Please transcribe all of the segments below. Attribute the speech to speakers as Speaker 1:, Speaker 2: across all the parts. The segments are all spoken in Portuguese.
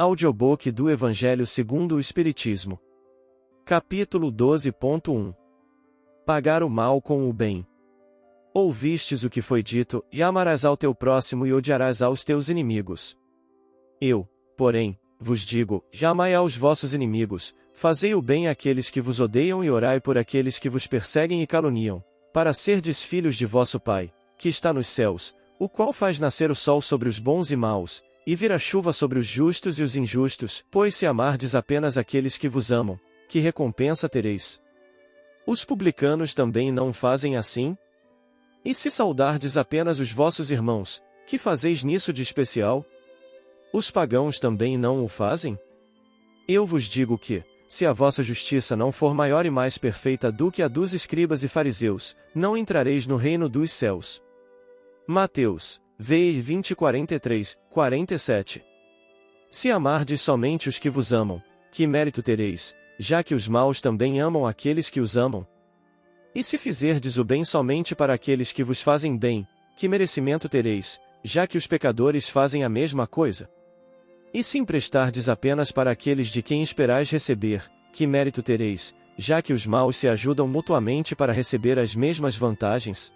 Speaker 1: Audiobook do Evangelho segundo o Espiritismo. Capítulo 12.1. Pagar o mal com o bem. Ouvistes o que foi dito, e amarás ao teu próximo e odiarás aos teus inimigos. Eu, porém, vos digo, amai aos vossos inimigos, fazei o bem àqueles que vos odeiam e orai por aqueles que vos perseguem e caluniam, para serdes filhos de vosso Pai, que está nos céus, o qual faz nascer o sol sobre os bons e maus, e vir a chuva sobre os justos e os injustos, pois se amardes apenas aqueles que vos amam, que recompensa tereis? Os publicanos também não fazem assim? E se saudardes apenas os vossos irmãos, que fazeis nisso de especial? Os pagãos também não o fazem? Eu vos digo que, se a vossa justiça não for maior e mais perfeita do que a dos escribas e fariseus, não entrareis no reino dos céus. Mateus, VI 20:43-47. Se amardes somente os que vos amam, que mérito tereis, já que os maus também amam aqueles que os amam? E se fizerdes o bem somente para aqueles que vos fazem bem, que merecimento tereis, já que os pecadores fazem a mesma coisa? E se emprestardes apenas para aqueles de quem esperais receber, que mérito tereis, já que os maus se ajudam mutuamente para receber as mesmas vantagens?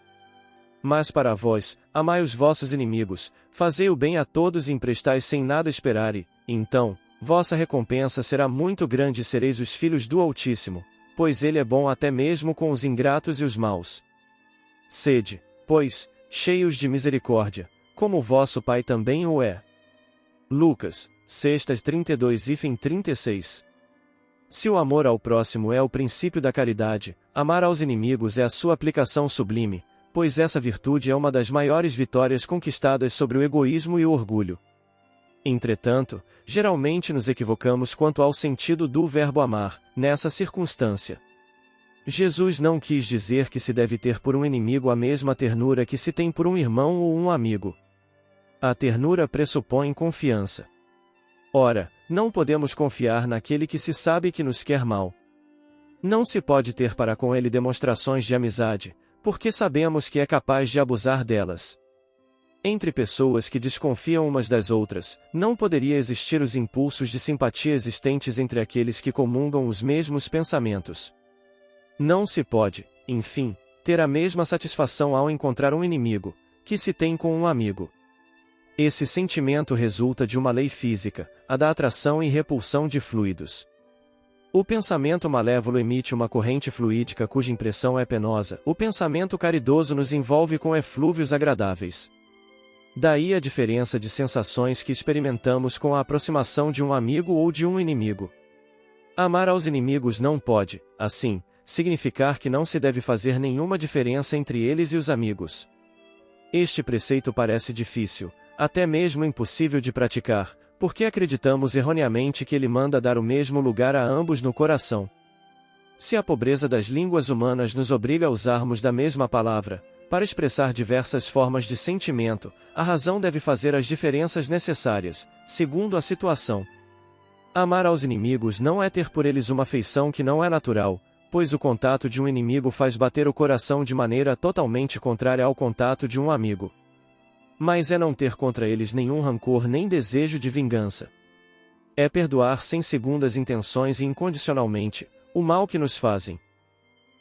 Speaker 1: Mas para vós, amai os vossos inimigos, fazei o bem a todos e emprestais sem nada esperar e, então, vossa recompensa será muito grande e sereis os filhos do Altíssimo, pois ele é bom até mesmo com os ingratos e os maus. Sede, pois, cheios de misericórdia, como vosso Pai também o é. Lucas, 6:32-36. Se o amor ao próximo é o princípio da caridade, amar aos inimigos é a sua aplicação sublime, pois essa virtude é uma das maiores vitórias conquistadas sobre o egoísmo e o orgulho. Entretanto, geralmente nos equivocamos quanto ao sentido do verbo amar, nessa circunstância. Jesus não quis dizer que se deve ter por um inimigo a mesma ternura que se tem por um irmão ou um amigo. A ternura pressupõe confiança. Ora, não podemos confiar naquele que se sabe que nos quer mal. Não se pode ter para com ele demonstrações de amizade, porque sabemos que é capaz de abusar delas. Entre pessoas que desconfiam umas das outras, não poderia existir os impulsos de simpatia existentes entre aqueles que comungam os mesmos pensamentos. Não se pode, enfim, ter a mesma satisfação ao encontrar um inimigo, que se tem com um amigo. Esse sentimento resulta de uma lei física, a da atração e repulsão de fluidos. O pensamento malévolo emite uma corrente fluídica cuja impressão é penosa, o pensamento caridoso nos envolve com eflúvios agradáveis. Daí a diferença de sensações que experimentamos com a aproximação de um amigo ou de um inimigo. Amar aos inimigos não pode, assim, significar que não se deve fazer nenhuma diferença entre eles e os amigos. Este preceito parece difícil, até mesmo impossível de praticar, porque acreditamos erroneamente que ele manda dar o mesmo lugar a ambos no coração. Se a pobreza das línguas humanas nos obriga a usarmos da mesma palavra, para expressar diversas formas de sentimento, a razão deve fazer as diferenças necessárias, segundo a situação. Amar aos inimigos não é ter por eles uma afeição que não é natural, pois o contato de um inimigo faz bater o coração de maneira totalmente contrária ao contato de um amigo. Mas é não ter contra eles nenhum rancor nem desejo de vingança. É perdoar sem segundas intenções e incondicionalmente o mal que nos fazem.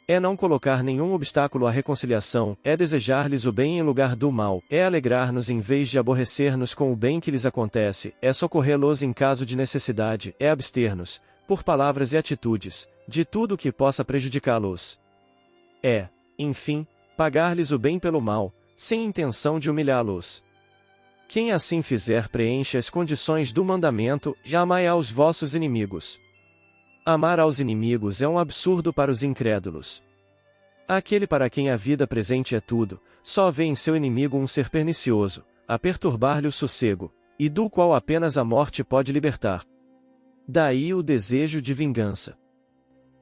Speaker 1: É não colocar nenhum obstáculo à reconciliação, é desejar-lhes o bem em lugar do mal, é alegrar-nos em vez de aborrecer-nos com o bem que lhes acontece, é socorrê-los em caso de necessidade, é abster-nos, por palavras e atitudes, de tudo o que possa prejudicá-los. É, enfim, pagar-lhes o bem pelo mal, sem intenção de humilhá-los. Quem assim fizer preenche as condições do mandamento, amai aos vossos inimigos. Amar aos inimigos é um absurdo para os incrédulos. Aquele para quem a vida presente é tudo, só vê em seu inimigo um ser pernicioso, a perturbar-lhe o sossego, e do qual apenas a morte pode libertar. Daí o desejo de vingança.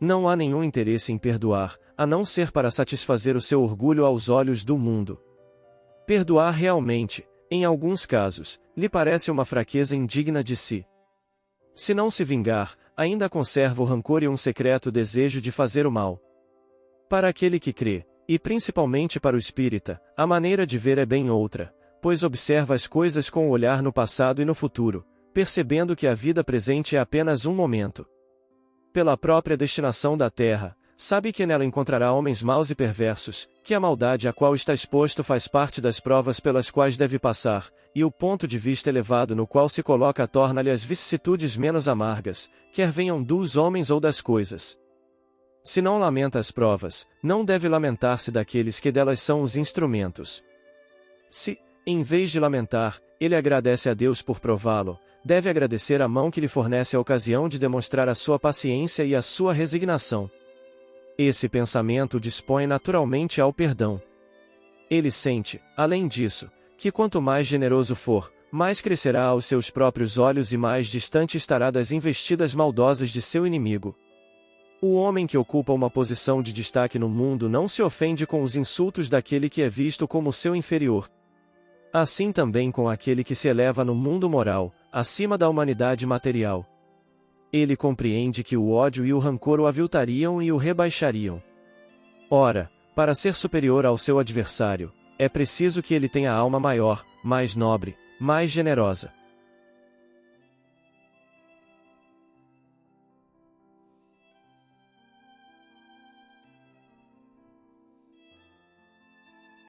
Speaker 1: Não há nenhum interesse em perdoar, a não ser para satisfazer o seu orgulho aos olhos do mundo. Perdoar realmente, em alguns casos, lhe parece uma fraqueza indigna de si. Se não se vingar, ainda conserva o rancor e um secreto desejo de fazer o mal. Para aquele que crê, e principalmente para o espírita, a maneira de ver é bem outra, pois observa as coisas com o olhar no passado e no futuro, percebendo que a vida presente é apenas um momento. Pela própria destinação da terra, sabe que nela encontrará homens maus e perversos, que a maldade a qual está exposto faz parte das provas pelas quais deve passar, e o ponto de vista elevado no qual se coloca torna-lhe as vicissitudes menos amargas, quer venham dos homens ou das coisas. Se não lamenta as provas, não deve lamentar-se daqueles que delas são os instrumentos. Se, em vez de lamentar, ele agradece a Deus por prová-lo, deve agradecer a mão que lhe fornece a ocasião de demonstrar a sua paciência e a sua resignação. Esse pensamento o dispõe naturalmente ao perdão. Ele sente, além disso, que quanto mais generoso for, mais crescerá aos seus próprios olhos e mais distante estará das investidas maldosas de seu inimigo. O homem que ocupa uma posição de destaque no mundo não se ofende com os insultos daquele que é visto como seu inferior. Assim também com aquele que se eleva no mundo moral, acima da humanidade material. Ele compreende que o ódio e o rancor o aviltariam e o rebaixariam. Ora, para ser superior ao seu adversário, é preciso que ele tenha alma maior, mais nobre, mais generosa.